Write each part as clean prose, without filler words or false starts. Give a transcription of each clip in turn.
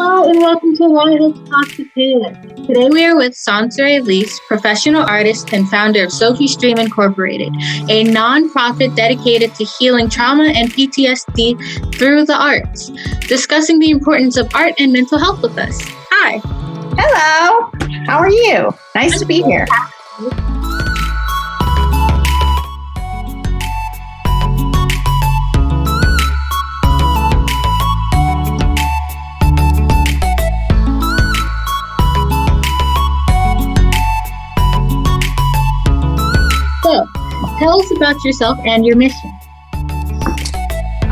Hello and welcome to YHELPtalk today. Today we are with Sonserae Leese, professional artist and founder of Sophie Stream Incorporated, a nonprofit dedicated to healing trauma and PTSD through the arts, discussing the importance of art and mental health with us. Hi. Hello. How are you? Nice to be here. So, tell us about yourself and your mission.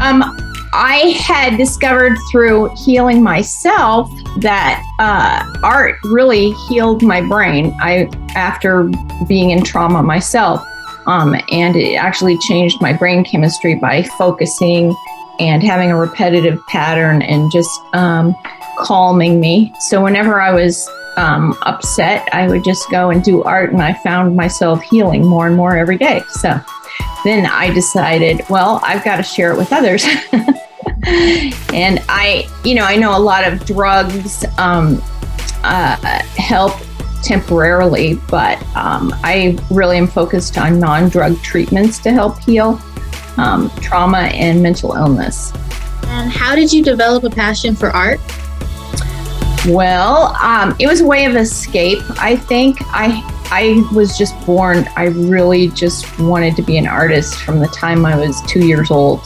I had discovered through healing myself that art really healed my brain. After being in trauma myself, and it actually changed my brain chemistry by focusing and having a repetitive pattern and just calming me. So whenever I was upset, I would just go and do art, and I found myself healing more and more every day. So then I decided, well, I've got to share it with others. And I know a lot of drugs help temporarily, but I really am focused on non-drug treatments to help heal trauma and mental illness. And how did you develop a passion for art? Well, it was a way of escape. I think I was just born. I really just wanted to be an artist from the time I was 2 years old.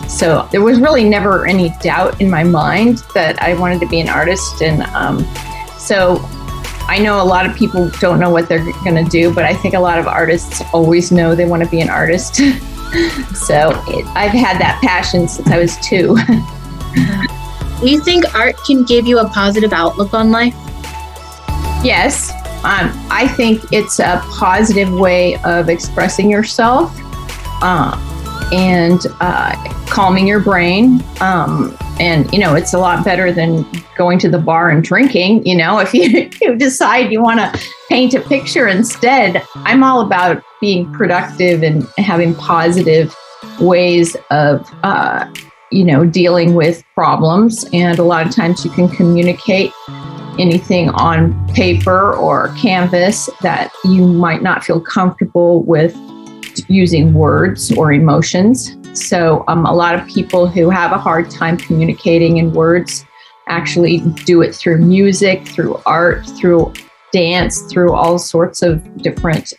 So there was really never any doubt in my mind that I wanted to be an artist. And so I know a lot of people don't know what they're going to do, but I think a lot of artists always know they want to be an artist. So I've had that passion since I was 2. Do you think art can give you a positive outlook on life? Yes. I think it's a positive way of expressing yourself and calming your brain. And, it's a lot better than going to the bar and drinking. If you decide you want to paint a picture instead, I'm all about being productive and having positive ways of, dealing with problems. And a lot of times you can communicate anything on paper or canvas that you might not feel comfortable with using words or emotions. So a lot of people who have a hard time communicating in words actually do it through music, through art, through dance, through all sorts of different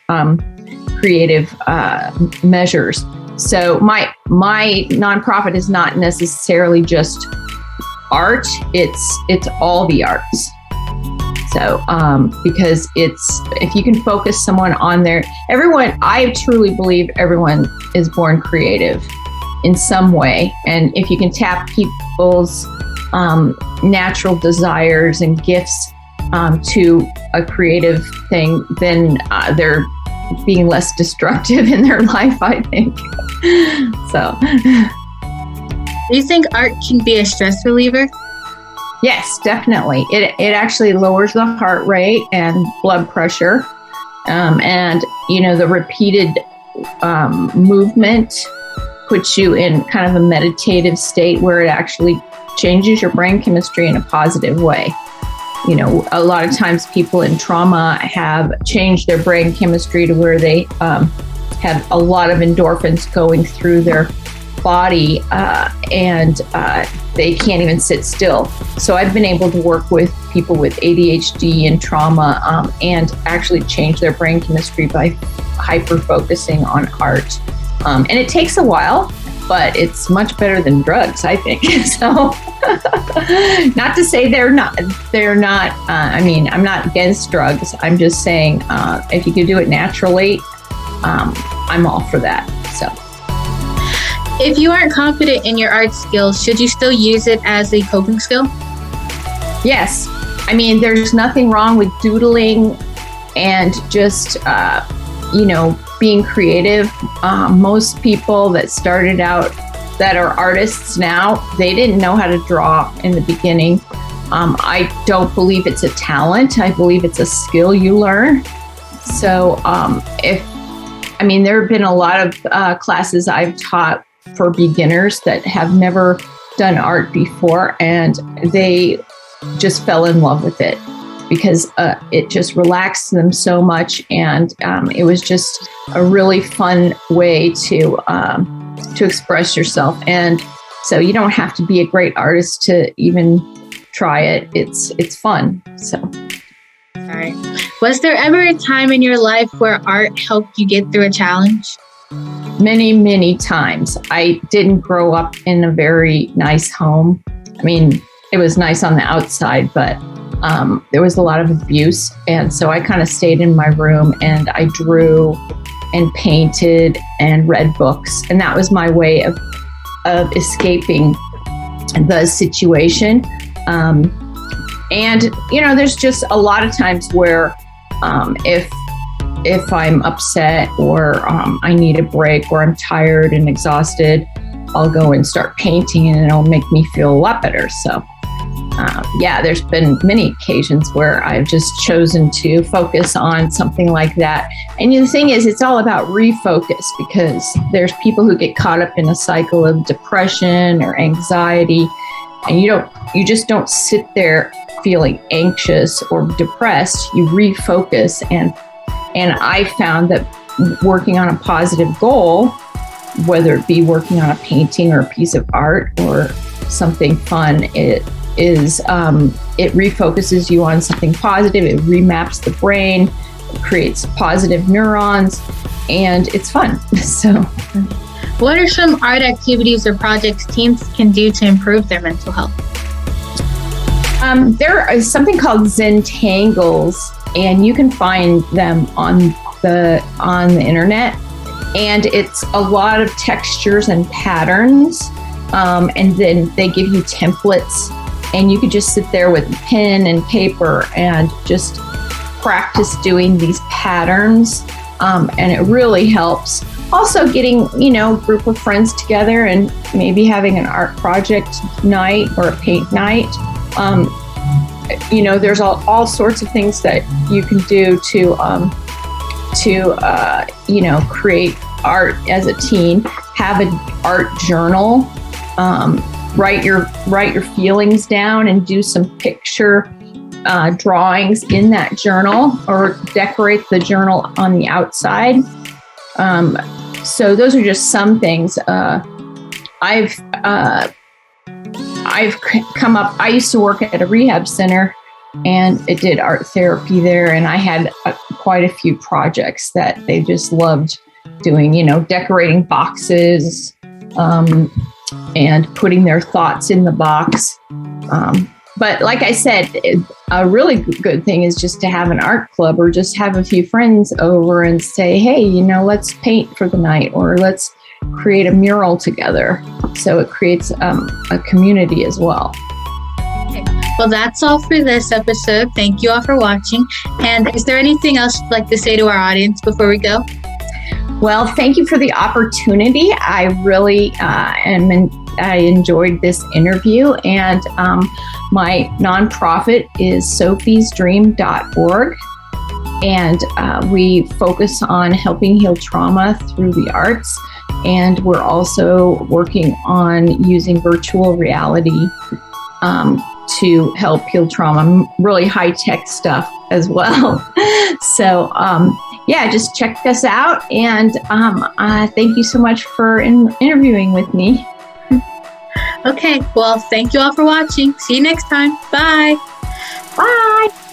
creative measures. So my nonprofit is not necessarily just art, it's all the arts. So, because if you can focus someone on I truly believe everyone is born creative in some way. And if you can tap people's natural desires and gifts to a creative thing, then they're being less destructive in their life, I think. So. Do you think art can be a stress reliever? Yes, definitely. It actually lowers the heart rate and blood pressure. And, the repeated movement puts you in kind of a meditative state where it actually changes your brain chemistry in a positive way. A lot of times people in trauma have changed their brain chemistry to where they have a lot of endorphins going through their body and they can't even sit still. So I've been able to work with people with ADHD and trauma and actually change their brain chemistry by hyper-focusing on art. And it takes a while, but it's much better than drugs, I think. So not to say they're not, I'm not against drugs. I'm just saying if you can do it naturally, I'm all for that. So. If you aren't confident in your art skills, should you still use it as a coping skill? Yes. There's nothing wrong with doodling and just, being creative. Most people that started out that are artists now, they didn't know how to draw in the beginning. I don't believe it's a talent. I believe it's a skill you learn. So there have been a lot of classes I've taught for beginners that have never done art before, and they just fell in love with it because it just relaxed them so much. And it was just a really fun way to express yourself. And so you don't have to be a great artist to even try it. It's fun. So. All right. Was there ever a time in your life where art helped you get through a challenge? Many, many times. I didn't grow up in a very nice home. I mean, it was nice on the outside, but there was a lot of abuse. And so I kind of stayed in my room and I drew and painted and read books. And that was my way of escaping the situation. And, you know, there's just a lot of times where if I'm upset or I need a break or I'm tired and exhausted, I'll go and start painting and it'll make me feel a lot better. So, yeah, there's been many occasions where I've just chosen to focus on something like that. And the thing is, it's all about refocus because there's people who get caught up in a cycle of depression or anxiety, and you just don't sit there feeling anxious or depressed. You refocus, and I found that working on a positive goal, whether it be working on a painting or a piece of art or something fun, it refocuses you on something positive. It remaps the brain, it creates positive neurons, and it's fun. So, what are some art activities or projects teens can do to improve their mental health? There is something called Zentangles, and you can find them on the internet. And it's a lot of textures and patterns, and then they give you templates. And you could just sit there with pen and paper and just practice doing these patterns. And it really helps. Also getting, a group of friends together and maybe having an art project night or a paint night. There's all sorts of things that you can do to create art as a teen. Have an art journal. Write your feelings down and do some picture drawings in that journal, or decorate the journal on the outside. So those are just some things. I've come up. I used to work at a rehab center, and it did art therapy there, and I had quite a few projects that they just loved doing. Decorating boxes. And putting their thoughts in the box. But like I said, a really good thing is just to have an art club, or just have a few friends over and say, hey, let's paint for the night, or let's create a mural together. So it creates a community as well. Okay. Well, that's all for this episode. Thank you all for watching. And is there anything else you'd like to say to our audience before we go? Well, thank you for the opportunity. I really I enjoyed this interview, and my nonprofit is sophiesdream.org, and we focus on helping heal trauma through the arts, and we're also working on using virtual reality to help heal trauma, really high-tech stuff as well. So, just check us out. And thank you so much for interviewing with me. Okay, well, thank you all for watching. See you next time. Bye. Bye.